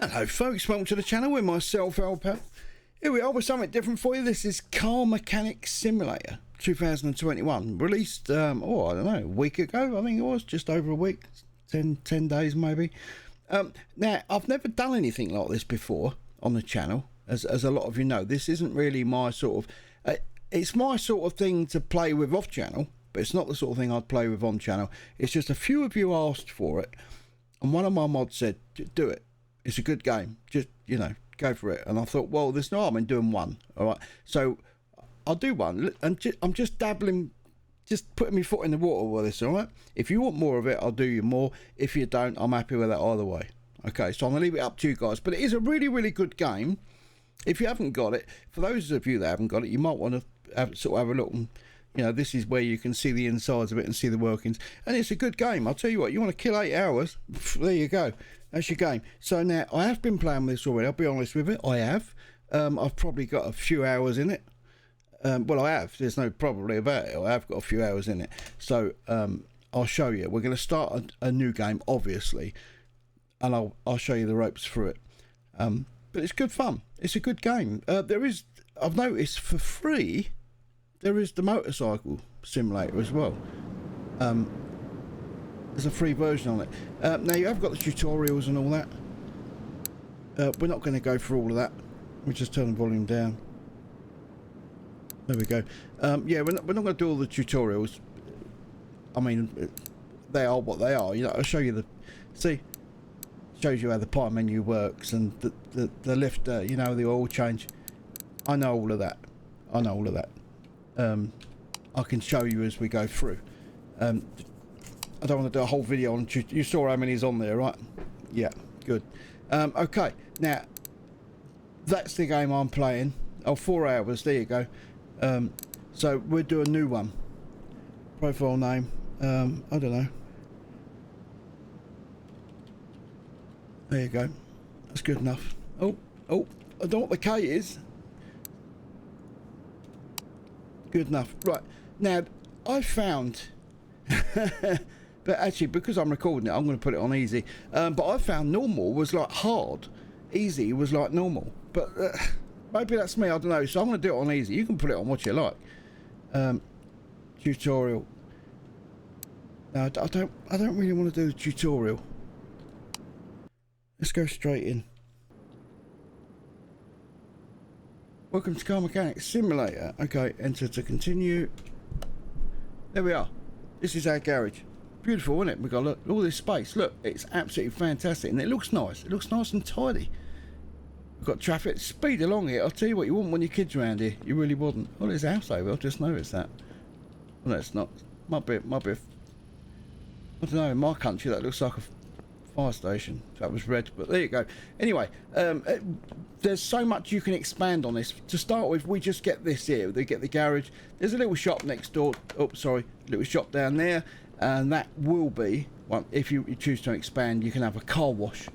Hello folks, welcome to the channel with myself, Alpal. Here we are with something different for you. This is Car Mechanic Simulator 2021, released, I don't know, a week ago, I think it was, just over a week, 10 days maybe. Now, I've never done anything like this before on the channel, as a lot of you know. This isn't really my sort of, it's my sort of thing to play with off channel, but it's not the sort of thing I'd play with on channel. It's just a few of you asked for it, and one of my mods said, do it. It's a good game, just, you know, go for it. And I thought, well, there's no harm in doing one, all right? So I'll do one, and I'm just dabbling, just putting my foot in the water with this, all right? If you want more of it, I'll do you more. If you don't, I'm happy with that either way. Okay, so I'm going to leave it up to you guys. But it is a really, really good game. If you haven't got it, for those of you that haven't got it, you might want to have a look. And, you know, this is where you can see the insides of it and see the workings. And it's a good game. I'll tell you what, you want to kill 8 hours, there you go. That's your game. So now, I have been playing with this already, I'll be honest with it. I have. I've probably got a few hours in it. Well, I have. There's no probably about it. I have got a few hours in it. So, I'll show you. We're going to start a new game, obviously. And I'll show you the ropes through it. But it's good fun. It's a good game. There is, I've noticed, for free, there is the motorcycle simulator as well. There's a free version on it. Now you have got the tutorials and all that. We're not going to go through all of that. We just turn the volume down. There we go. Yeah, we're not going to do all the tutorials. I mean, they are what they are. You know, I'll show you the. See, shows you how the part menu works and the lifter. You know, the oil change. I know all of that. I know all of that. I can show you as we go through. I don't want to do a whole video on you saw how many's on there, right? Yeah, good. Okay, now that's the game I'm playing. Oh, 4 hours, there you go. So we'll do a new one. Profile name, I don't know. There you go. That's good enough. Oh, I don't know what the K is. Good enough. Right, now I found but actually, because I'm recording it, I'm going to put it on easy. But I found normal was like hard, easy was like normal. But maybe that's me, I don't know. So I'm going to do it on easy. You can put it on what you like. Tutorial. No, I don't really want to do the tutorial. Let's go straight in. Welcome to Car Mechanic Simulator. Okay, enter to continue. There we are. This is our garage. Beautiful, isn't it? We've got look, all this space. Look, it's absolutely fantastic. And it looks nice. It looks nice and tidy. We've got traffic. Speed along here. I'll tell you what, you wouldn't want your kids around here. You really wouldn't. Oh, there's a house over. I've just noticed that. Well, no, it's not. Might be. I don't know. In my country, that looks like a fire station. That was red, but there you go. Anyway, there's so much you can expand on this. To start with, we just get this here. They get the garage. There's a little shop next door. Oh, sorry, little shop down there, and that will be. Well, if you choose to expand, you can have a car wash,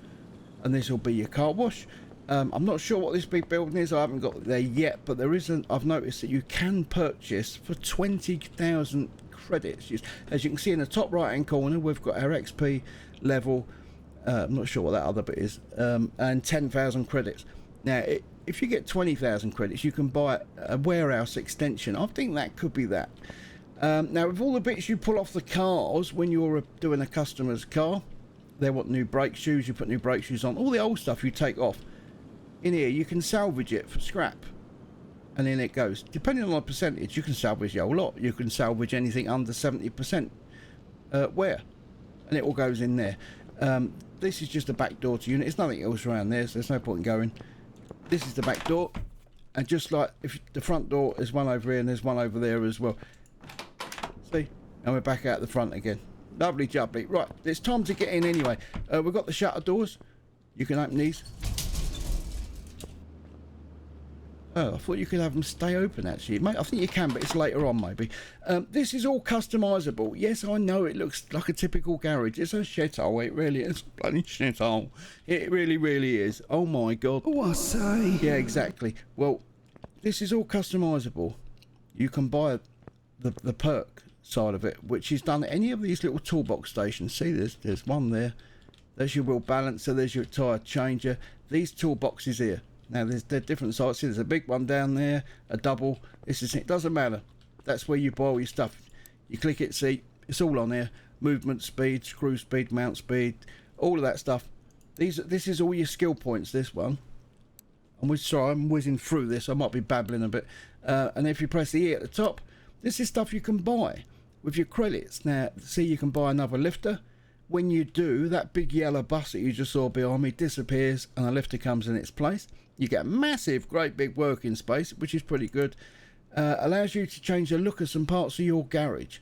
and this will be your car wash. I'm not sure what this big building is. I haven't got there yet, but there isn't. I've noticed that you can purchase for 20,000 credits. As you can see in the top right hand corner, we've got our XP level. I'm not sure what that other bit is, and 10,000 credits. Now, if you get 20,000 credits, you can buy a warehouse extension. I think that could be that. Now, with all the bits you pull off the cars when you're doing a customer's car, they want new brake shoes, you put new brake shoes on. All the old stuff you take off. In here, you can salvage it for scrap. And then it goes. Depending on the percentage, you can salvage the whole lot. You can salvage anything under 70% wear. And it all goes in there. This is just a back door to unit. There's nothing else around there, so there's no point in going. This is the back door, and just like if the front door, there's one over here and there's one over there as well. See, and we're back out the front again. Lovely jubbly. Right, it's time to get in anyway. We've got the shutter doors. You can open these. Oh, I thought you could have them stay open actually. Mate, I think you can, but it's later on maybe. This is all customisable. Yes, I know it looks like a typical garage. It's a shithole. It really is. Bloody shithole. It really, really is. Oh my God. Oh, I say. Yeah, exactly. Well, this is all customisable. You can buy the perk side of it, which is done at any of these little toolbox stations. See, there's one there. There's your wheel balancer, there's your tyre changer. These toolboxes here. Now they're different sizes. There's a big one down there, a double. This is it. Doesn't matter. That's where you buy all your stuff. You click it, see, it's all on there. Movement speed, screw speed, mount speed, all of that stuff. This is all your skill points, this one. I'm whizzing through this. I might be babbling a bit. And if you press the E at the top, this is stuff you can buy with your credits. Now, see, you can buy another lifter. When you do, that big yellow bus that you just saw behind me disappears and a lifter comes in its place. You get a massive, great big working space, which is pretty good. Allows you to change the look of some parts of your garage.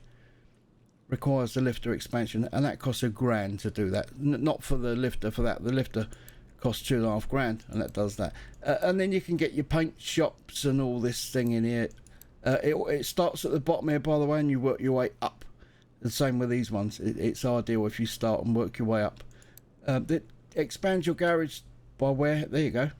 Requires the lifter expansion, and that costs £1,000 to do that. Not for the lifter, for that. The lifter costs £2,500, and that does that. And then you can get your paint shops and all this thing in here. It starts at the bottom here, by the way, and you work your way up. The same with these ones. It's ideal if you start and work your way up. It expands your garage by where, there you go.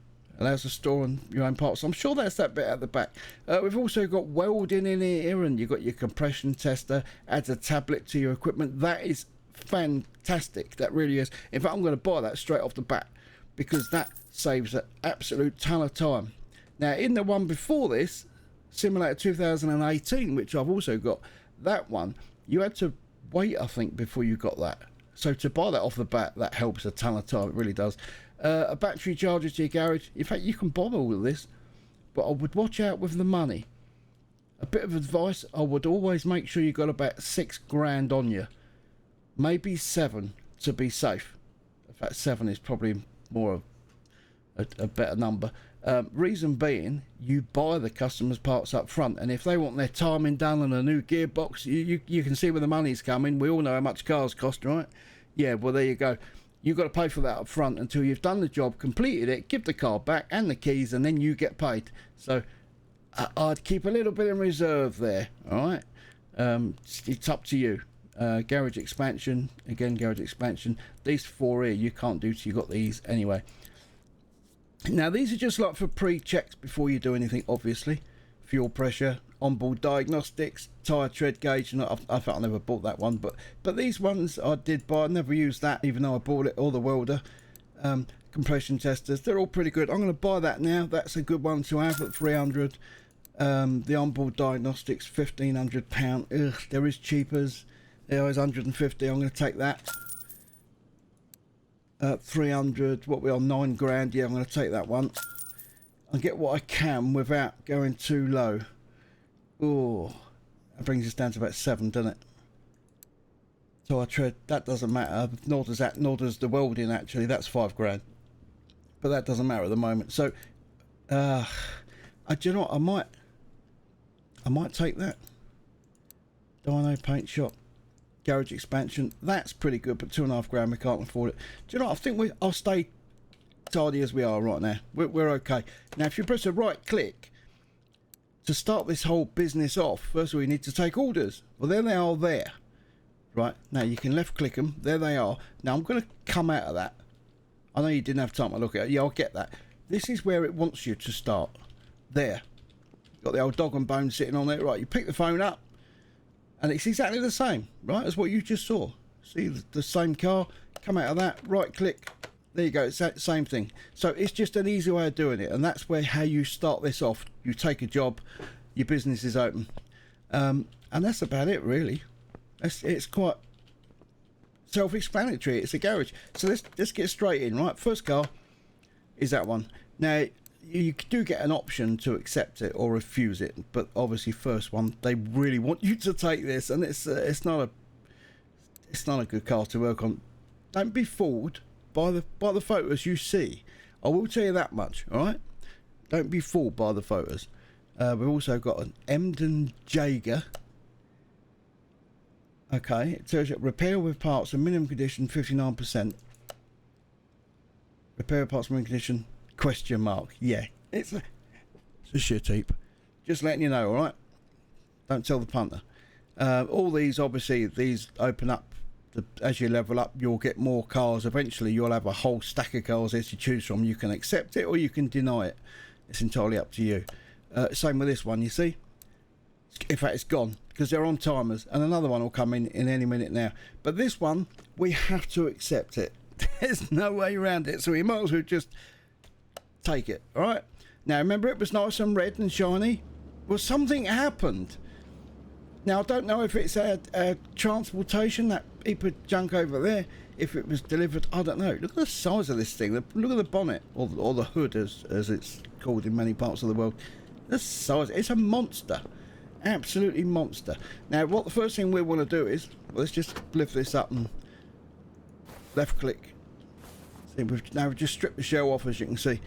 Allows to store on your own parts. I'm sure that's that bit at the back. We've also got welding in here, and you've got your compression tester. Adds a tablet to your equipment. That is fantastic. That really is. In fact, I'm going to buy that straight off the bat because that saves an absolute ton of time. Now, in the one before this, Simulator 2018, which I've also got, that one, you had to wait, I think, before you got that. So to buy that off the bat, that helps a ton of time. It really does. A battery charger to your garage. In fact, you can buy all of this, but I would watch out with the money. A bit of advice, I would always make sure you got about £6,000 on you. Maybe 7 to be safe. In fact, 7 is probably more a better number. Reason being, you buy the customer's parts up front, and if they want their timing done and a new gearbox, you can see where the money's coming. We all know how much cars cost, right? Yeah, well, there you go. You've got to pay for that up front until you've done the job, completed it, give the car back and the keys, and then you get paid. So I'd keep a little bit in reserve there, all right? It's up to you. Garage expansion, again, garage expansion. These 4 here you can't do till you got these anyway. Now, these are just like for pre-checks before you do anything, obviously. Fuel pressure, onboard diagnostics, tyre tread gauge. And I thought I never bought that one, but these ones I did buy. I never used that, even though I bought it, or the welder. Compression testers, they're all pretty good. I'm going to buy that now. That's a good one to have at 300. The onboard diagnostics, £1,500. Ugh, there is cheapers. There is 150. I'm going to take that. 300, what we are, £9,000. Yeah, I'm going to take that one. I'll get what I can without going too low. Oh, that brings us down to about 7, doesn't it? So I tread, that doesn't matter. Nor does that, nor does the welding actually. That's £5,000. But that doesn't matter at the moment. So, do you know what? I might take that. Dyno paint shop. Garage expansion, that's pretty good, but £2,500, we can't afford it. Do you know what? I think I'll stay tidy as we are right now. We're okay. Now, if you press a right click to start this whole business off, first of all, you need to take orders. Well, there they are there. Right, now you can left click them. There they are. Now, I'm going to come out of that. I know you didn't have time to look at it. Yeah, I'll get that. This is where it wants you to start. There. Got the old dog and bone sitting on there. Right, you pick the phone up. And it's exactly the same, right, as what you just saw. See the same car, come out of that, right click, there you go, it's that same thing. So it's just an easy way of doing it, and that's how you start this off. You take a job, your business is open. And that's about it, really. It's quite self-explanatory. It's a garage. So let's get straight in, right? First car is that one. Now, you do get an option to accept it or refuse it, but obviously first one, they really want you to take this, and it's not a good car to work on. Don't be fooled by the photos you see. I will tell you that much, all right? Don't be fooled by the photos. We've also got an Emden Jaeger. Okay, it tells you repair with parts in minimum condition 59%. Repair with parts in minimum condition ? Yeah, it's a shit heap. Just letting you know, all right? Don't tell the punter. All these, obviously, these open up. As you level up, you'll get more cars. Eventually, you'll have a whole stack of cars there to choose from. You can accept it or you can deny it. It's entirely up to you. Same with this one, you see? In fact, it's gone because they're on timers. And another one will come in any minute now. But this one, we have to accept it. There's no way around it, so we might as well just take it. All right. Now remember, it was nice and red and shiny. Well, something happened. Now I don't know if it's a transportation, that heap of junk over there. If it was delivered, I don't know. Look at the size of this thing. Look at the bonnet, or the hood, as it's called in many parts of the world. The size. It's a monster. Absolutely monster. Now, what the first thing we want to do is, let's just lift this up and left click. See, we've just stripped the shell off, as you can see.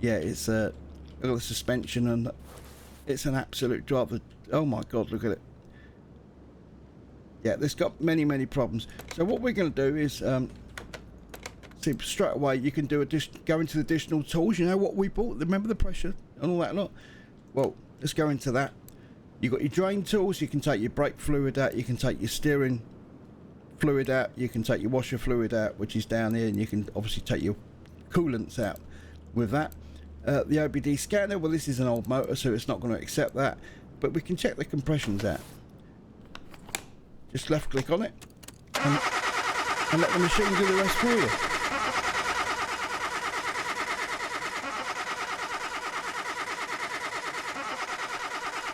Yeah, it's look at the suspension, and it's an absolute driver. Oh my God, look at it. Yeah, this got many problems. So what we're going to do is, see, straight away you can do go into the additional tools. You know what we bought? Remember the pressure and all that lot? Well, let's go into that. You've got your drain tools. You can take your brake fluid out. You can take your steering fluid out. You can take your washer fluid out, which is down here, and you can obviously take your coolants out with that. The Obd Scanner, well, this is an old motor, so it's not going to accept that, but we can check the compressions out. Just left click on it and let the machine do the rest for you.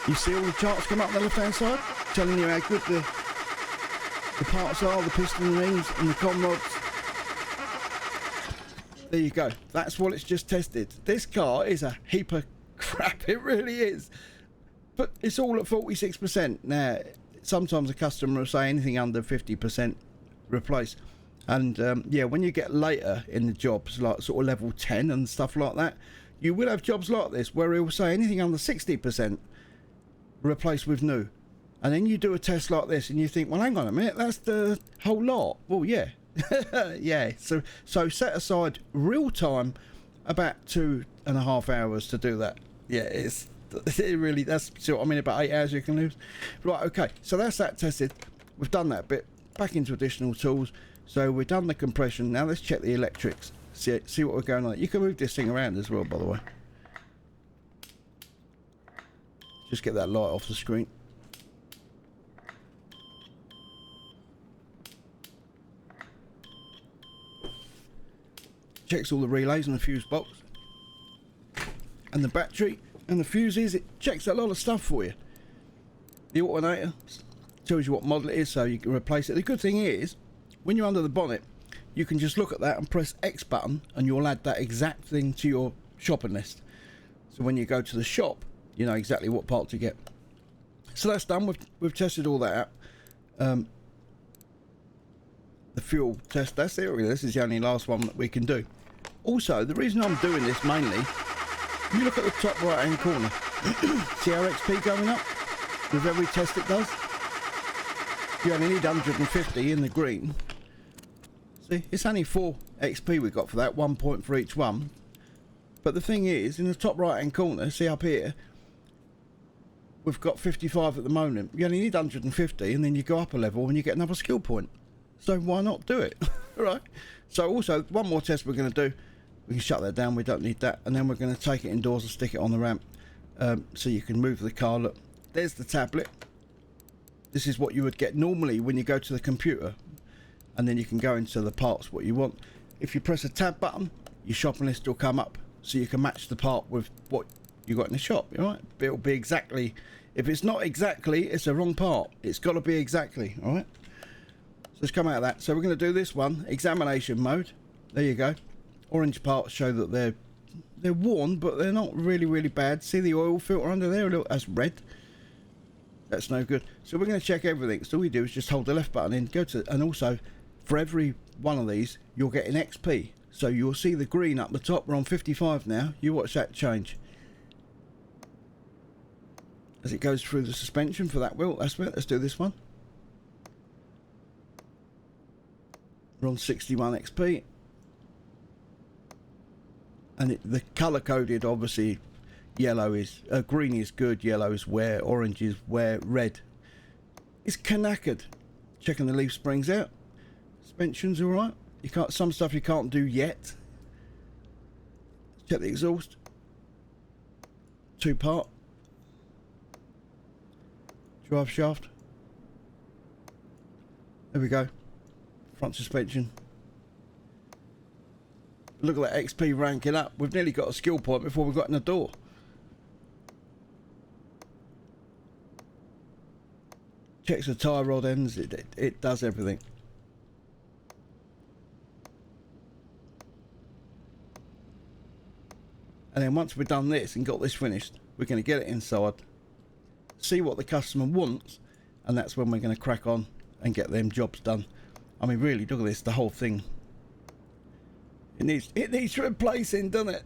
You see all the charts come up on the left hand side, telling you how good the parts are, the piston rings and the con rods. There you go. That's what it's just tested. This car is a heap of crap. It really is. But it's all at 46%. Now, sometimes a customer will say anything under 50% replace. And yeah, when you get later in the jobs, like sort of level 10 and stuff like that, you will have jobs like this where he'll say anything under 60% replace with new. And then you do a test like this and you think, well, hang on a minute, that's the whole lot. Well, yeah. Yeah, so set aside real time about 2.5 hours to do that. Yeah, it really, that's what I mean, about 8 hours you can lose. Right, okay, so that's that tested. We've done that bit. Back into additional tools. So we've done the compression. Now let's check the electrics. See what we're going on. You can move this thing around as well, by the way. Just get that light off the screen. Checks all the relays and the fuse box and the battery and the fuses. It checks a lot of stuff for you. The alternator tells you what model it is, so you can replace it. The good thing is, when you're under the bonnet, you can just look at that and press X button and you'll add that exact thing to your shopping list. So when you go to the shop, you know exactly what part to get. So that's done. We've tested all that out. The fuel test, that's it really. This is the only last one that we can do. Also, the reason I'm doing this mainly, you look at the top right hand corner. See our XP going up with every test it does? You only need 150 in the green. See, it's only 4 XP we got for that, 1 point for each one. But the thing is, in the top right hand corner, see up here, we've got 55 at the moment. You only need 150 and then you go up a level and you get another skill point. So why not do it? Right. So also, one more test we're going to do. We can shut that down, we don't need that. And then we're going to take it indoors and stick it on the ramp. So you can move the car. Look, there's the tablet. This is what you would get normally when you go to the computer. And then you can go into the parts what you want. If you press a tab button, your shopping list will come up. So you can match the part with what you got in the shop. Alright? It'll be exactly. If it's not exactly, it's a wrong part. It's got to be exactly. Alright? So let's come out of that. So we're going to do this one, examination mode. There you go. Orange parts show that they're worn, but they're not really bad. See the oil filter under there? Look, that's red. That's no good. So we're going to check everything. So all we do is just hold the left button in, go to, and also for every one of these, you'll get an XP. So you'll see the green up the top. We're on 55 now. You watch that change as it goes through the suspension for that wheel. That's it. Let's do this one. We're on 61 XP. And the colour coded, obviously, yellow is, green is good, yellow is wear, orange is wear, red is knackered. Checking the leaf springs out. Suspension's alright. You can't, some stuff you can't do yet. Check the exhaust. 2-part. Drive shaft. There we go. Front suspension. Look at that XP ranking up. We've nearly got a skill point before we got in the door. Checks the tyre rod ends. It does everything. And then once we've done this and got this finished, we're going to get it inside, see what the customer wants, and that's when we're going to crack on and get them jobs done. I mean, really, look at this, the whole thing. It needs replacing, doesn't it?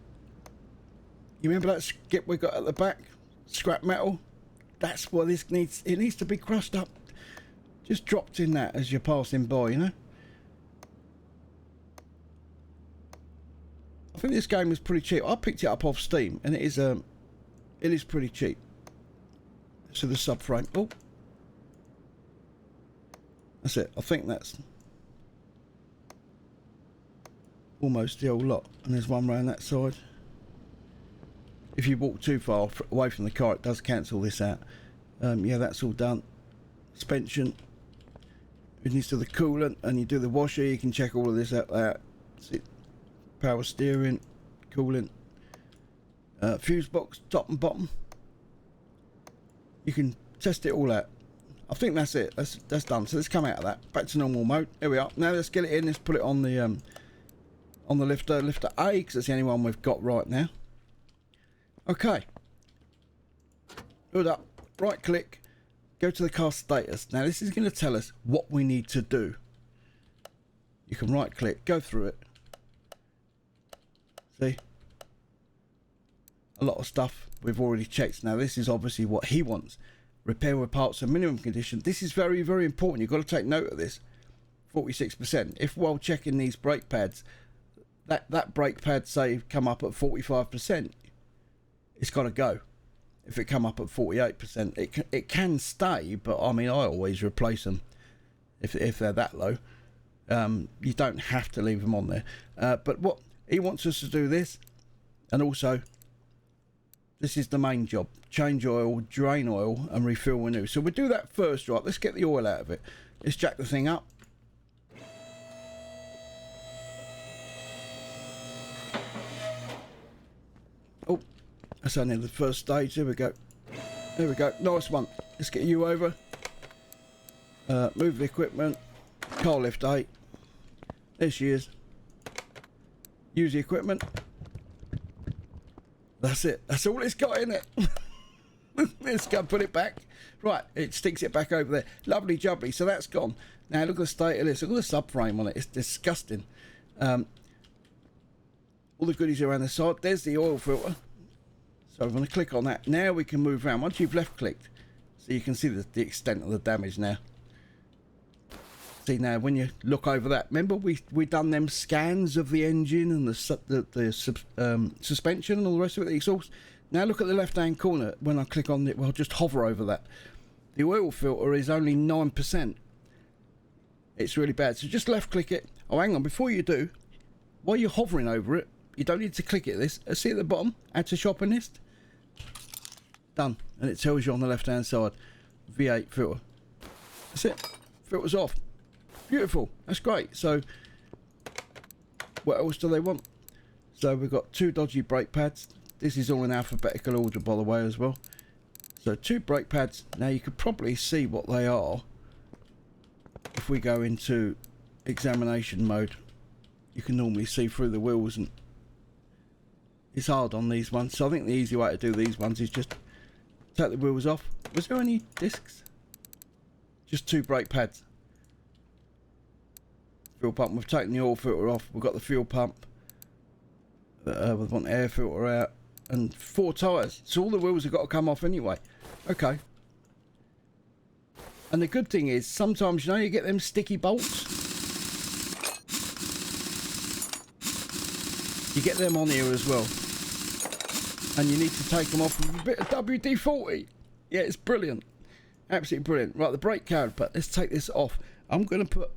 You remember that skip we got at the back? Scrap metal? That's what this needs. It needs to be crushed up. Just dropped in that as you're passing by, you know? I think this game is pretty cheap. I picked it up off Steam, and it is pretty cheap. So the subframe. Oh, that's it. I think that's almost the whole lot. And there's one round that side. If you walk too far away from the car, it does cancel this out. Yeah, that's all done. Suspension. It needs to the coolant, and you do the washer. You can check all of this out there. See, power steering, coolant, fuse box, top and bottom. You can test it all out. I think that's it. That's done. So let's come out of that. Back to normal mode. Here we are. Now let's get it in. Let's put it on the lifter A, because that's the only one we've got right now. Okay. Hood up. Right click. Go to the car status. Now this is going to tell us what we need to do. You can right click. Go through it. See? A lot of stuff we've already checked. Now this is obviously what he wants. Repair with parts of minimum condition. This is very, very important. You've got to take note of this. 46%. If while checking these brake pads, that brake pad say come up at 45%, it's got to go. If it come up at 48%, it can stay, but I mean I always replace them if they're that low. You don't have to leave them on there. But what he wants us to do this, and also this is the main job: change oil, drain oil, and refill renew. So we'll do that first, right? Let's get the oil out of it. Let's jack the thing up. Oh, that's only the first stage. There we go. There we go. Nice one. Let's get you over. Move the equipment. Car lift 8. There she is. Use the equipment. That's it. That's all it's got in it. Let's go put it back. Right, it sticks it back over there. Lovely jubbly. So that's gone. Now look at the state of this. Look at the subframe on it. It's disgusting. All the goodies around the side. There's the oil filter. So I'm going to click on that. Now we can move around. Once you've left clicked, so you can see the extent of the damage now. See now when you look over that, remember we done them scans of the engine and the suspension and all the rest of it, the exhaust. Now look at the left hand corner. When I click on it, well, just hover over that. The oil filter is only 9%. It's really bad. So just left click it. Oh, hang on, before you do, while you're hovering over it, you don't need to click it. This see at the bottom, add to shopping list. Done. And it tells you on the left hand side, V8 filter. That's it. Filter's off. Beautiful. That's great. So what else do they want? So we've got 2 dodgy brake pads. This is all in alphabetical order, by the way, as well. So 2 brake pads. Now you could probably see what they are if we go into examination mode. You can normally see through the wheels, and it's hard on these ones. So I think the easy way to do these ones is just take the wheels off. Was there any discs? Just 2 brake pads. Fuel pump. We've taken the oil filter off. We've got the fuel pump. We want the air filter out. And 4 tyres. So all the wheels have got to come off anyway. Okay. And the good thing is, sometimes, you know, you get them sticky bolts. You get them on here as well. And you need to take them off with a bit of WD-40. Yeah, it's brilliant. Absolutely brilliant. Right, the brake caliper. Let's take this off. I'm going to put...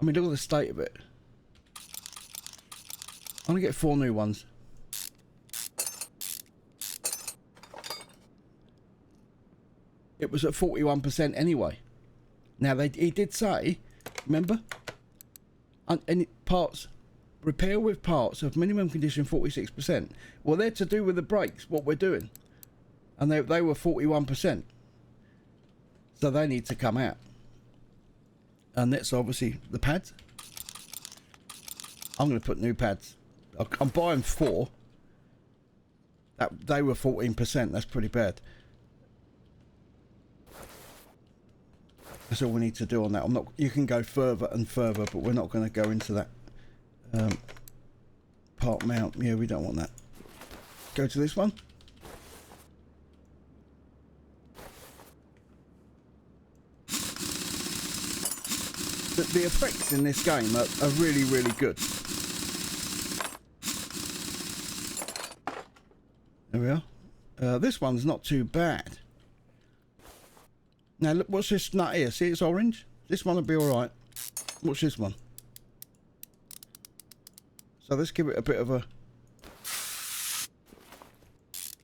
I mean, look at the state of it. I'm going to get 4 new ones. It was at 41% anyway. Now, he did say, remember? Any parts repair with parts of minimum condition 46%. Well, they're to do with the brakes, what we're doing. And they were 41%. So they need to come out. And that's obviously the pads. I'm going to put new pads. I'm buying 4. They were 14%. That's pretty bad. That's all we need to do on that. You can go further and further, but we're not going to go into that. Part mount. Yeah, we don't want that. Go to this one. The effects in this game are really, really good. There we are. This one's not too bad. Now, look, what's this nut here? See, it's orange? This one will be alright. What's this one? So let's give it a bit of a...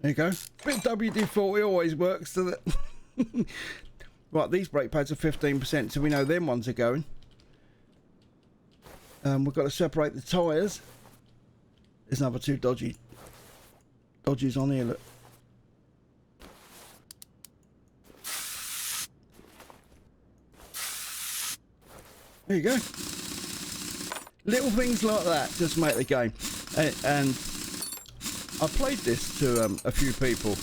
There you go. Bit of WD-40 always works, doesn't it? Right, these brake pads are 15%, so we know them ones are going. We've got to separate the tyres. There's another 2 dodgies on here, look. There you go. Little things like that just make the game. And I played this to a few people,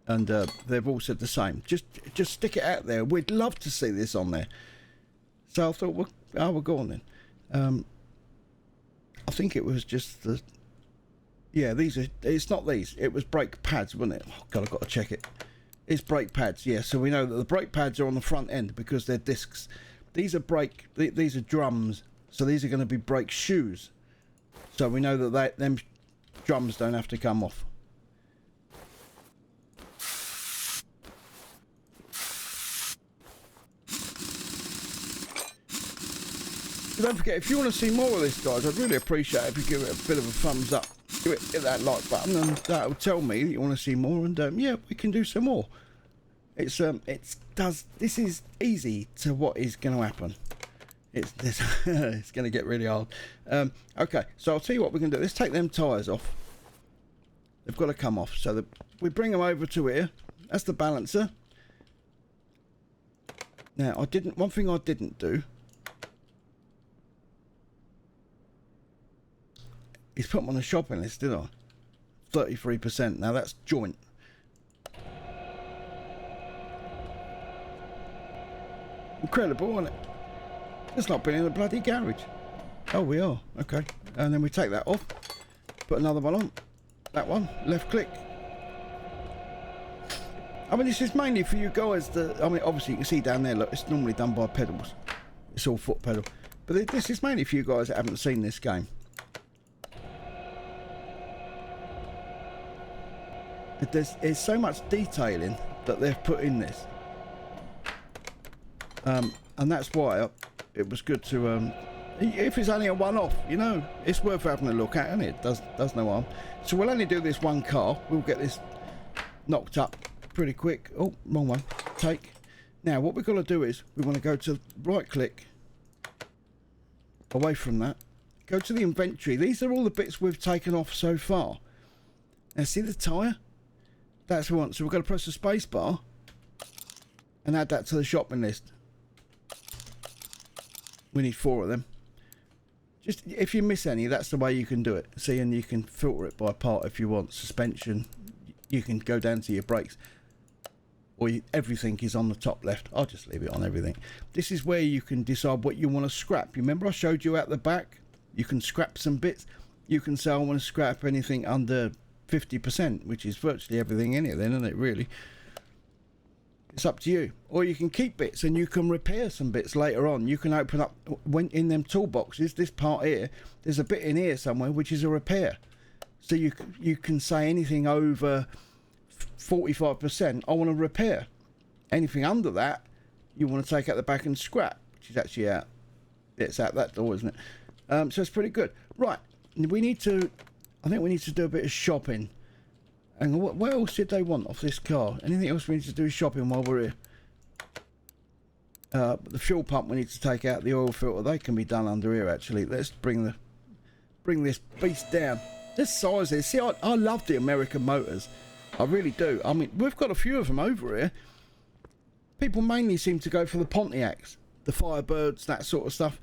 and they've all said the same. Just stick it out there. We'd love to see this on there. So I thought, well, we'll go on then. I think it was just the... Yeah, it's not these. It was brake pads, wasn't it? Oh, God, I've got to check it. It's brake pads, yeah. So we know that the brake pads are on the front end because they're discs. These are these are drums. So these are going to be brake shoes. So we know that them drums don't have to come off. Don't forget, if you want to see more of this, guys, I'd really appreciate it if you give it a bit of a thumbs up. Hit that like button, and that will tell me that you want to see more. And yeah, we can do some more. This is easy to what is going to happen. It's going to get really hard. Okay, so I'll tell you what we're going to do. Let's take them tyres off. They've got to come off. So we bring them over to here. That's the balancer. Now, one thing I didn't do is put them on the shopping list, did I? 33%. Now that's joint. Incredible, isn't it? It's not been in a bloody garage. Oh, we are. Okay. And then we take that off. Put another one on. That one. Left click. I mean, this is mainly for you guys I mean, obviously you can see down there, look, it's normally done by pedals. It's all foot pedal. But this is mainly for you guys that haven't seen this game. There's so much detailing that they've put in this. And that's why it was good to... if it's only a one-off, you know, it's worth having a look at, isn't it? Does no harm. So we'll only do this one car. We'll get this knocked up pretty quick. Oh, wrong one. Take. Now, what we've got to do is we want to go to right-click. Away from that. Go to the inventory. These are all the bits we've taken off so far. Now, see the tyre? That's what we want. So we've got to press the space bar and add that to the shopping list. We need 4 of them. Just if you miss any, that's the way you can do it. See, and you can filter it by part if you want. Suspension, you can go down to your brakes, or everything is on the top left. I'll just leave it on everything. This is where you can decide what you want to scrap. You remember I showed you at the back? You can scrap some bits. You can say I want to scrap anything under 50%, which is virtually everything in it then, isn't it, really? It's up to you. Or you can keep bits and you can repair some bits later on. You can open up, when in them toolboxes, this part here, there's a bit in here somewhere which is a repair. So you can say anything over 45%, I want to repair. Anything under that, you want to take out the back and scrap, which is actually out. It's out that door, isn't it? So it's pretty good. Right, I think we need to do a bit of shopping. And what else did they want off this car? Anything else we need to do shopping while we're here? The fuel pump we need to take out, the oil filter, they can be done under here actually. Let's bring the bring this beast down. This size is, see, I love the American motors. I really do. I mean, we've got a few of them over here. People mainly seem to go for the Pontiacs, the Firebirds, that sort of stuff.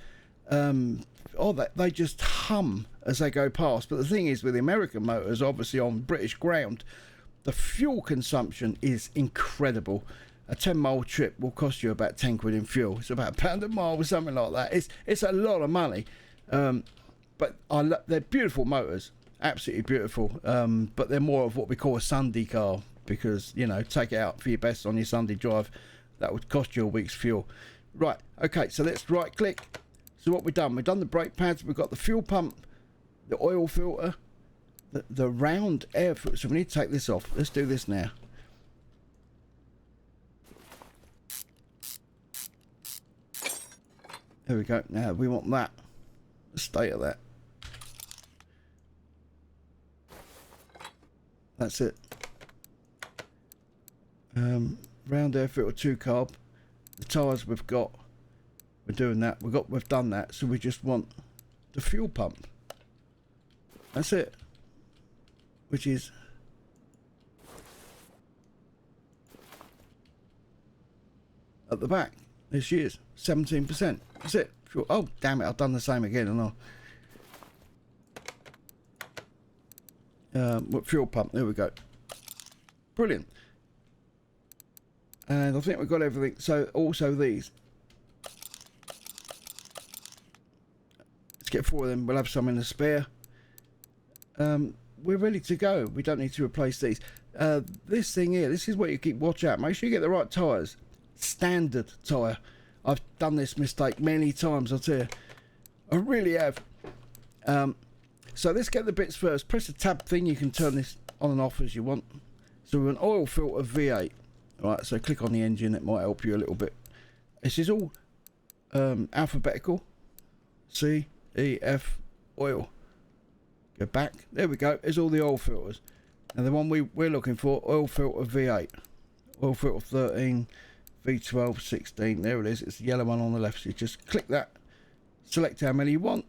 They just hum as they go past. But the thing is, with the American motors, obviously on British ground, the fuel consumption is incredible. A 10-mile trip will cost you about 10 quid in fuel. It's about £1 a mile or something like that. It's a lot of money. But they're beautiful motors, absolutely beautiful. But they're more of what we call a Sunday car, because, you know, take it out for your best on your Sunday drive. That would cost you a week's fuel. Right, okay, so let's right click. So what we've done the brake pads, we've got the fuel pump, the oil filter, the round air filter. So we need to take this off. Let's do this now. There we go. Now we want that. The state of that. That's it. Round air filter 2 carb. The tyres we've got. We're doing that. We've done that. So we just want the fuel pump. That's it. Which is at the back. There she is. 17%. That's it. Oh, damn it. I've done the same again, haven't I? Fuel pump. There we go. Brilliant. And I think we've got everything. So also these. Let's get 4 of them. We'll have some in the spare. We're ready to go. We don't need to replace these. This thing here, this is what you keep watch out. Make sure you get the right tyres. Standard tyre. I've done this mistake many times, I'll tell you. I really have. So let's get the bits first. Press the tab thing. You can turn this on and off as you want. So we're an oil filter V8. Right, so click on the engine. It might help you a little bit. This is all alphabetical. C, E, F, oil. Go back. There we go. There's all the oil filters. And the one we're looking for, oil filter V8. Oil filter 13, V12, 16. There it is. It's the yellow one on the left. So you just click that. Select how many you want.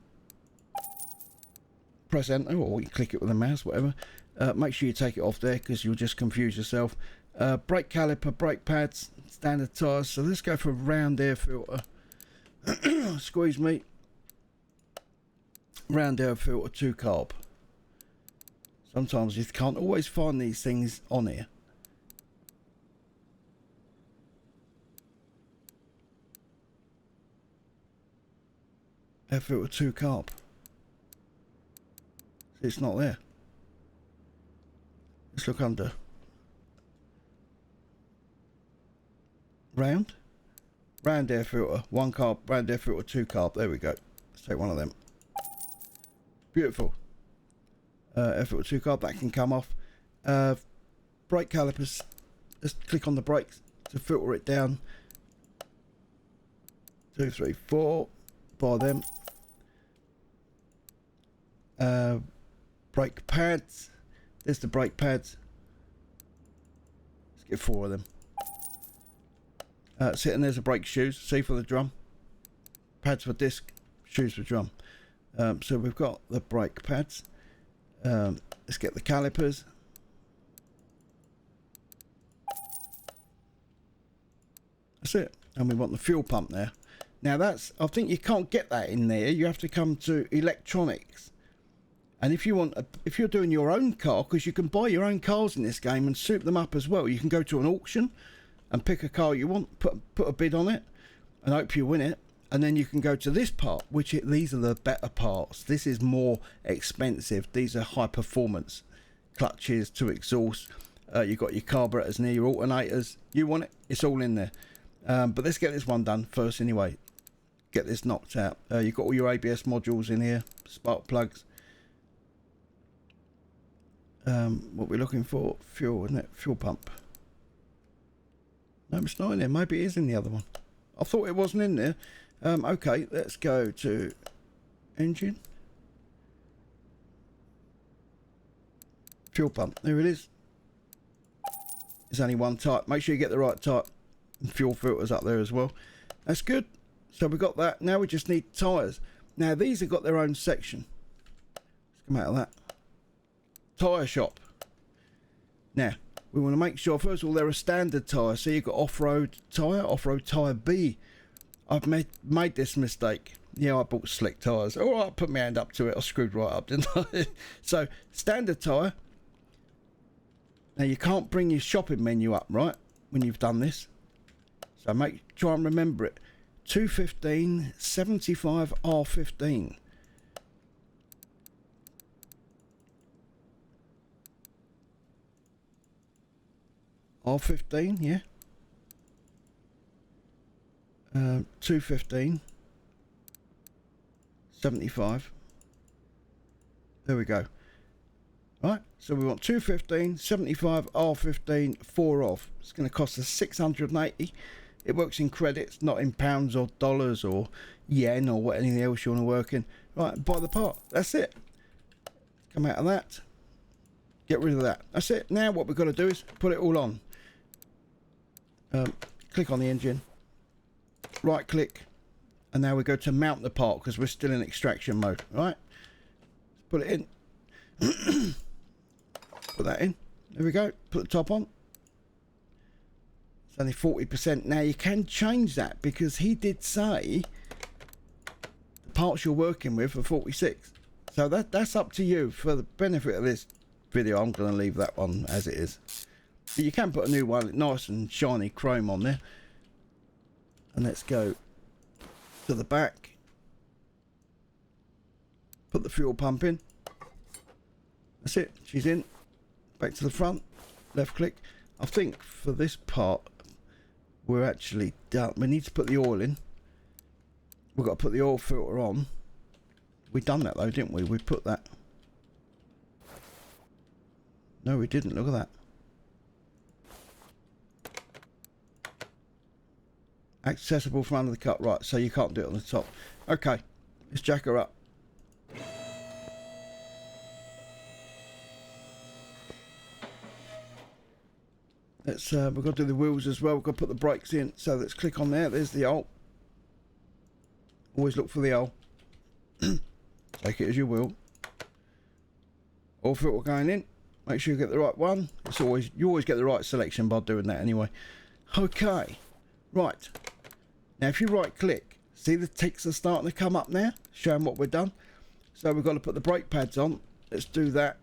Press enter, or you click it with a mouse, whatever. Make sure you take it off there, because you'll just confuse yourself. Brake caliper, brake pads, standard tyres. So let's go for round air filter. Squeeze me. Round air filter 2 carb. Sometimes you can't always find these things on here. Air filter 2 carb. It's not there. Let's look under. Round air filter 1 carb, round air filter 2 carb. There we go. Let's take one of them. Beautiful. Air filter 2 carb, that can come off. Brake calipers. Let's click on the brakes to filter it down. 2, 3, 4. Buy them. Brake pads. There's the brake pads. Let's get 4 of them. And there's the brake shoes. C for the drum. Pads for disc. Shoes for drum. So we've got the brake pads. Let's get the calipers. That's it. And we want the fuel pump there. Now that's, I think you can't get that in there. You have to come to electronics. And if you want, if you're doing your own car, because you can buy your own cars in this game and soup them up as well. You can go to an auction and pick a car you want, put a bid on it, and hope you win it. And then you can go to this part, these are the better parts. This is more expensive. These are high performance clutches to exhaust. You've got your carburetors near your alternators. You want it, it's all in there. But let's get this one done first anyway. Get this knocked out. You've got all your ABS modules in here, spark plugs. What we're looking for, fuel, isn't it? Fuel pump. No, it's not in there. Maybe it is in the other one. I thought it wasn't in there. Okay, let's go to engine. Fuel pump. There it is. There's only one type. Make sure you get the right type. And fuel filters up there as well. That's good. So we've got that. Now we just need tyres. Now these have got their own section. Come out of that. Tyre shop. Now, we want to make sure, first of all, they're a standard tyre. So you've got off-road tyre B. I've made this mistake. Yeah, I bought slick tyres. All right, I put my hand up to it. I screwed right up, didn't I? So, standard tyre. Now, you can't bring your shopping menu up, right, when you've done this. So, try and remember it. 215, 75, R15. R15, yeah. 215. 75. There we go. Right, so we want 215, 75, R15, 4 off. It's going to cost us 680. It works in credits, not in pounds or dollars or yen or what anything else you want to work in. Right, buy the part. That's it. Come out of that. Get rid of that. That's it. Now what we've got to do is put it all on. Click on the engine. Right click. And now we go to mount the part because we're still in extraction mode. Right. Put it in. Put that in. There we go. Put the top on. It's only 40%. Now you can change that because he did say the parts you're working with are 46. So that's up to you. For the benefit of this video, I'm going to leave that one as it is. But you can put a new one, nice and shiny chrome on there. And let's go to the back. Put the fuel pump in. That's it. She's in. Back to the front. Left click. I think for this part we're actually done. We need to put the oil in. We've got to put the oil filter on. We done that though, didn't we? We put that. No, we didn't. Look at that. Accessible from under the cut. Right, so you can't do it on the top. Okay, let's jack her up. Let's we've got to do the wheels as well. We've got to put the brakes in. So let's click on there. There's the oil. Always look for the oil. Take it as you will. Oil filter going in. Make sure you get the right one. You always get the right selection by doing that anyway. Okay. Right. Now if you right click, see the ticks are starting to come up now, showing what we've done. So we've got to put the brake pads on. Let's do that.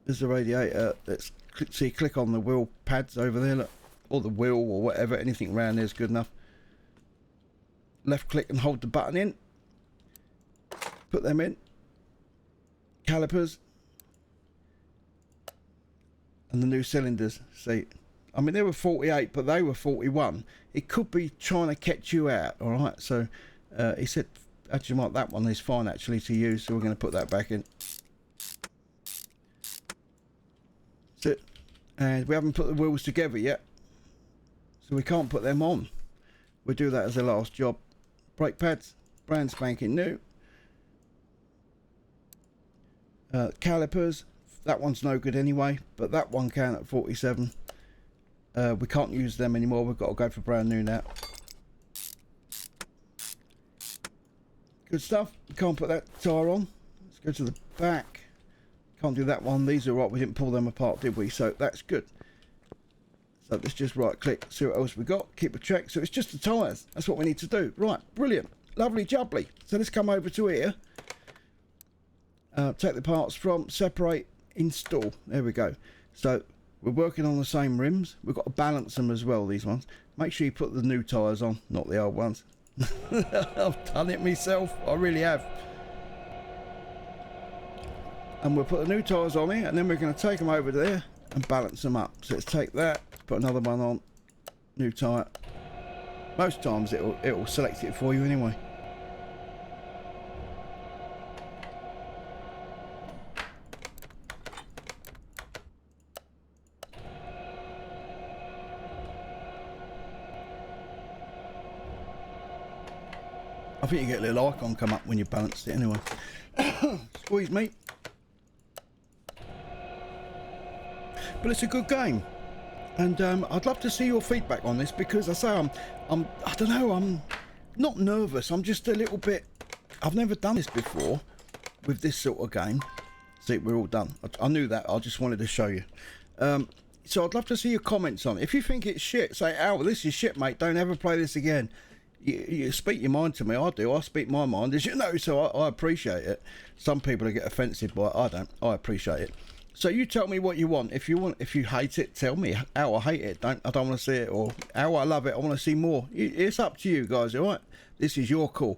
There's the radiator. Let's click on the wheel pads over there, look, or the wheel or whatever, anything around there is good enough. Left click and hold the button in. Put them in. Calipers. And the new cylinders. See, I mean, they were 48, but they were 41. It could be trying to catch you out, all right? So he said, actually, Mark, that one is fine, actually, to use. So we're going to put that back in. That's it. And we haven't put the wheels together yet. So we can't put them on. We'll do that as the last job. Brake pads, brand spanking new. Calipers. That one's no good anyway, but that one can at 47. We can't use them anymore. We've got to go for brand new now. Good stuff. We can't put that tyre on. Let's go to the back. Can't do that one. These are right. We didn't pull them apart, did we? So that's good. So let's just right click, see what else we got. Keep a check. So it's just the tyres. That's what we need to do. Right. Brilliant. Lovely jubbly. So let's come over to here. Take the parts from, separate, install. There we go. So we're working on the same rims. We've got to balance them as well, these ones. Make sure you put the new tyres on, not the old ones. I've done it myself. I really have. And we'll put the new tyres on here, and then we're going to take them over there and balance them up. So let's take that, put another one on, new tyre. Most times it'll select it for you anyway. I think you get a little icon come up when you balance it anyway. Squeeze me. But it's a good game, and I'd love to see your feedback on this, because I say I don't know, I'm not nervous. I'm just a little bit. I've never done this before, with this sort of game. See, we're all done. I knew that. I just wanted to show you. So I'd love to see your comments on it. If you think it's shit, say, "Oh, this is shit, mate. Don't ever play this again." You speak your mind to me. I do. I speak my mind, as you know, so I appreciate it. Some people get offensive by it. I don't. I appreciate it. So you tell me what you want. If you hate it, tell me how I hate it. I don't want to see it, or how I love it. I want to see more. It's up to you guys, all right? This is your call.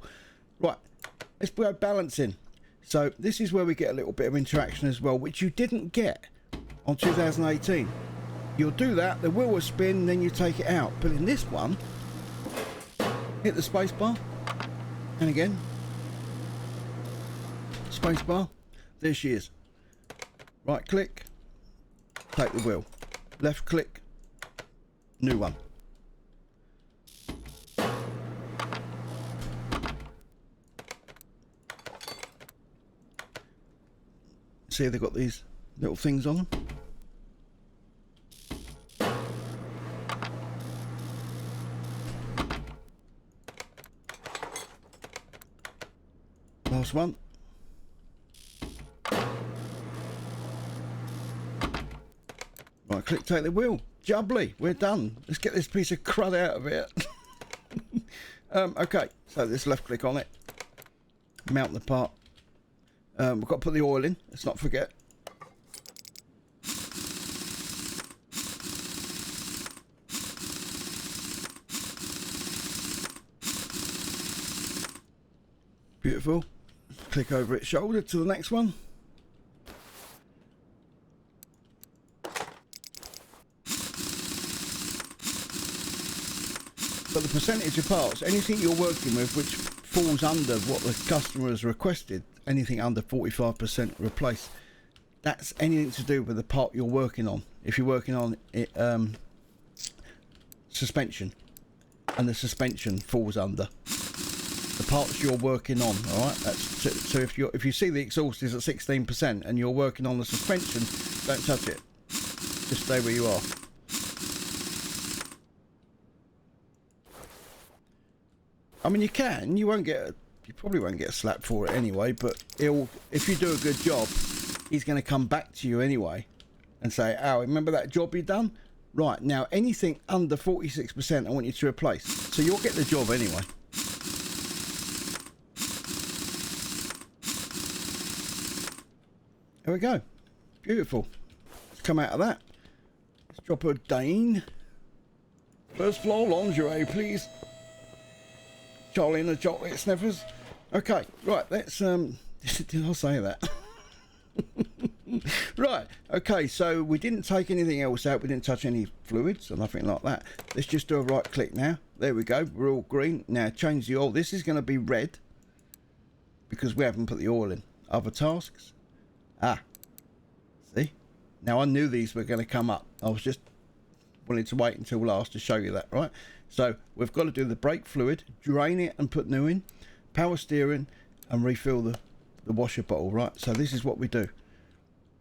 Right, let's go balancing. So this is where we get a little bit of interaction as well, which you didn't get on 2018. You'll do that, the wheel will spin, then you take it out. But in this one, hit the space bar, and again, space bar, there she is. Right click, take the wheel. Left click, new one. See, they've got these little things on them. Last one. Right, click, take the wheel. Jubbly, we're done. Let's get this piece of crud out of it. Okay, so this left click on it. Mount the part. We've got to put the oil in. Let's not forget. Beautiful. Click over its shoulder to the next one. But the percentage of parts, anything you're working with which falls under what the customer has requested, anything under 45% replace, that's anything to do with the part you're working on. If you're working on it, suspension, and the suspension falls under the parts you're working on, all right? So if you see the exhaust is at 16% and you're working on the suspension, don't touch it. Just stay where you are. I mean, you can. You probably won't get a slap for it anyway. But if you do a good job, he's going to come back to you anyway and say, "Oh, remember that job you done? Right, now anything under 46%, I want you to replace." So you'll get the job anyway. There we go. Beautiful. Let's come out of that. Let's drop a Dane. First floor lingerie, please. Charlie and the chocolate sniffers. Okay, right, let's did I say that? Right, okay, so we didn't take anything else out. We didn't touch any fluids or nothing like that. Let's just do a right click now. There we go, we're all green. Now change the oil. This is going to be red because we haven't put the oil in. Other tasks. See? Now I knew these were going to come up. I was just wanting to wait until last to show you that, right? So we've got to do the brake fluid, drain it and put new in, power steering and refill the washer bottle, right? So this is what we do.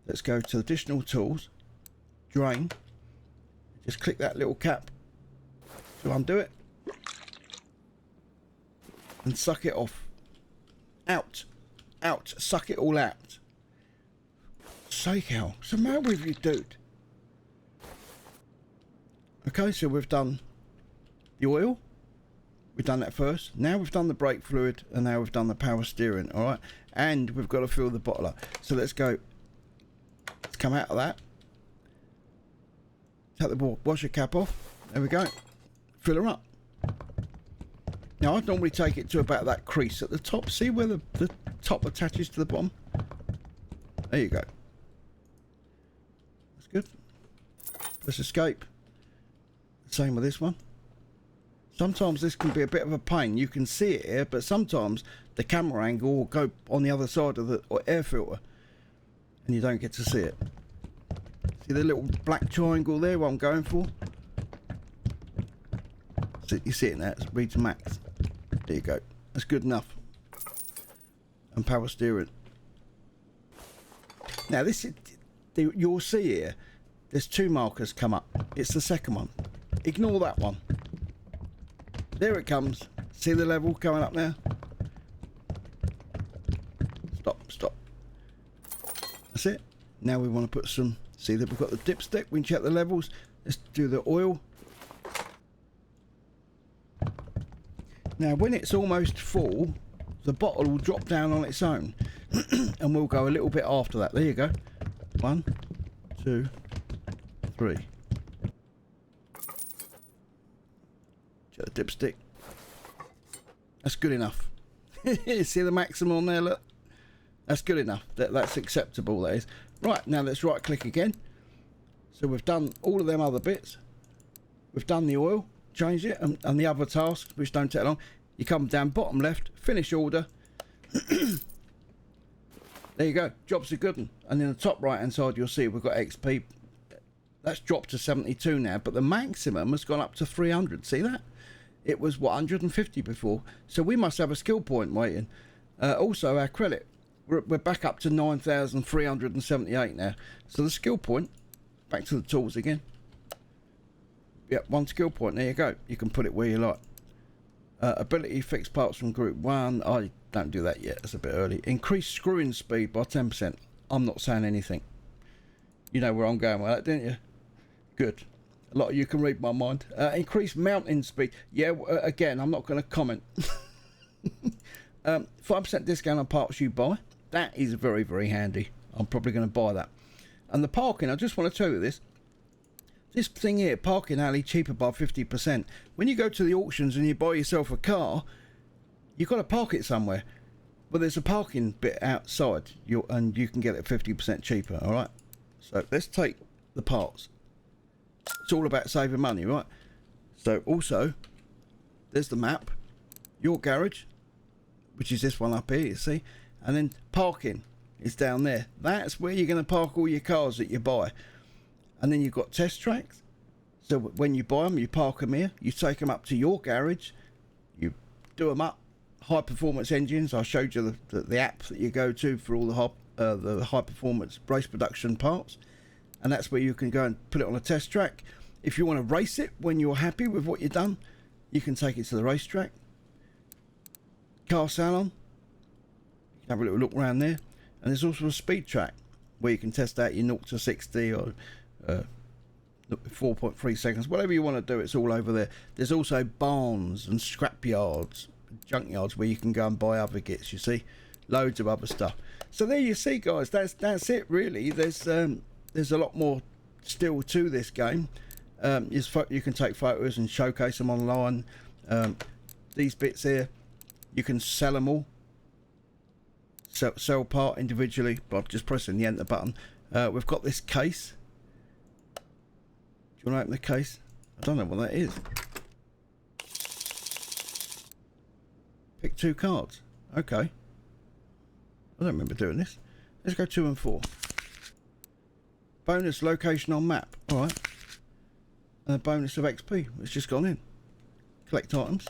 Let's go to additional tools, drain, just click that little cap to undo it and suck it off. Out, suck it all out. Sake hell, what's the matter with you, dude? Okay, so we've done the oil, we've done that first. Now we've done the brake fluid, and now we've done the power steering. All right, and we've got to fill the bottle up. So let's go. Let's come out of that. Take the washer cap off. There we go. Fill her up. Now I'd normally take it to about that crease at the top. See where the top attaches to the bottom? There you go. That's good. Press escape. Same with this one. Sometimes this can be a bit of a pain. You can see it here, but sometimes the camera angle will go on the other side of the air filter and you don't get to see it. See the little black triangle there, what I'm going for? So you see it now, it's read to max. There you go. That's good enough. And power steering. Now this is, you'll see here, there's two markers come up. It's the second one. Ignore that one. There it comes. See the level coming up now? Stop. That's it. Now we want to put some, see that we've got the dipstick, we can check the levels. Let's do the oil. Now when it's almost full, the bottle will drop down on its own. And we'll go a little bit after that. There you go. 1, 2, 3. Check the dipstick. That's good enough. See the maximum on there, look? That's good enough. That's acceptable, that is. Right, now let's right click again. So we've done all of them other bits. We've done the oil, changed it, and the other tasks, which don't take long. You come down bottom left, finish order. There you go, job's a good one. And in the top right hand side you'll see we've got XP. That's dropped to 72 now, but the maximum has gone up to 300. See that? It was what, 150 before. So we must have a skill point waiting. Also our credit, we're back up to 9,378 now. So the skill point, back to the tools again. Yep, 1 skill point, there you go. You can put it where you like. Ability fix parts from group 1. I don't do that yet, it's a bit early. Increase screwing speed by 10%. I'm not saying anything. You know where I'm going with that, didn't you? Good. A lot of you can read my mind. Increase mounting speed. Yeah, again, I'm not going to comment. 5% discount on parts you buy. That is very, very handy. I'm probably going to buy that. And the parking, I just want to tell you this. This thing here, parking alley, cheaper by 50%. When you go to the auctions and you buy yourself a car, you've got to park it somewhere. But there's a parking bit outside, and you can get it 50% cheaper, alright? So let's take the parts. It's all about saving money, right? So also, there's the map. Your garage, which is this one up here, you see? And then parking is down there. That's where you're going to park all your cars that you buy. And then you've got test tracks. So when you buy them, you park them here. You take them up to your garage. You do them up. High performance engines. I showed you the app that you go to for all the high performance race production parts. And that's where you can go and put it on a test track. If you want to race it when you're happy with what you've done, you can take it to the racetrack. Car salon. You can have a little look around there. And there's also a speed track where you can test out your 0 to 60 or 4.3 seconds, whatever you want to do. It's all over there. There's also barns and scrap yards, junk yards where you can go and buy other kits. You see, loads of other stuff. So there you see, guys. That's it really. There's a lot more still to this game. You can take photos and showcase them online. These bits here, you can sell them all. Sell part individually by just pressing the enter button. We've got this case. Do you want to open the case? I don't know what that is. Pick 2 cards. Okay. I don't remember doing this. Let's go 2 and 4. Bonus location on map. Alright. And a bonus of XP. It's just gone in. Collect items.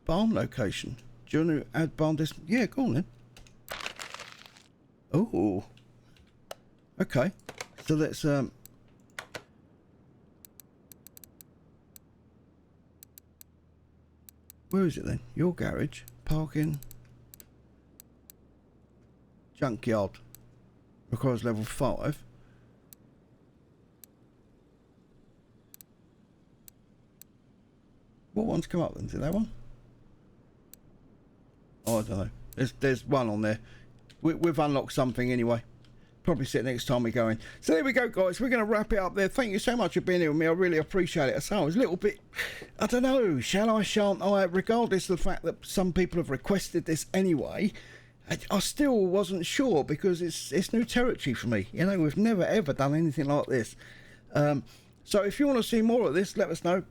Barn location. Do you want to add barn this? Yeah, go on then. Oh. Okay. So let's where is it then? Your garage, parking, junkyard. Requires level 5. What one's come up then? Is it that one? Oh, I don't know. There's one on there. We've unlocked something anyway. Probably see it next time we go in. So there we go, guys. We're going to wrap it up there. Thank you so much for being here with me. I really appreciate it. So I was a little bit, I don't know, shall I, shan't I? Regardless of the fact that some people have requested this anyway, I still wasn't sure because it's new territory for me. You know, we've never ever done anything like this. So if you want to see more of this, let us know.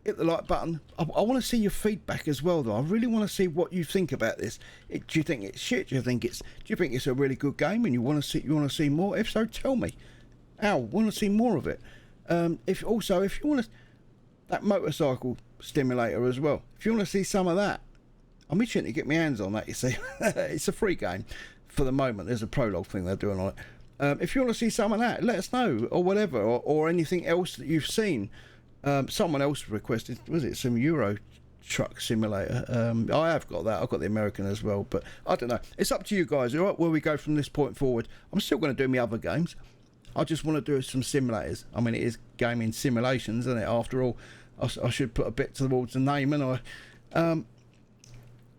Hit the like button. I want to see your feedback as well, though. I really want to see what you think about this. Do you think it's shit? Do you think it's a really good game, and you want to see more? If so, tell me. Want to see more of it. If you want that motorcycle stimulator as well. If you want to see some of that, I'm itching to get my hands on that. You see, it's a free game for the moment. There's a prologue thing they're doing on it. If you want to see some of that, let us know, or whatever, or anything else that you've seen. Someone else requested, was it some Euro Truck Simulator. I have got that. I've got the American as well, but I don't know. It's up to you guys, all right, where we go from this point forward. I'm still going to do my other games. I just want to do some simulators. I mean, it is gaming simulations, isn't it? After all, I should put a bit towards the name, and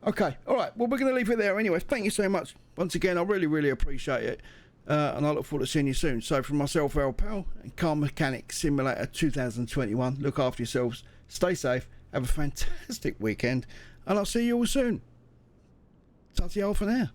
okay, all right. Well, we're going to leave it there anyway. Thank you so much once again. I really, really appreciate it, and I look forward to seeing you soon. So, from myself, Al Pal, and Car Mechanic Simulator 2021. Look after yourselves. Stay safe. Have a fantastic weekend, and I'll see you all soon. Ta-ta for now.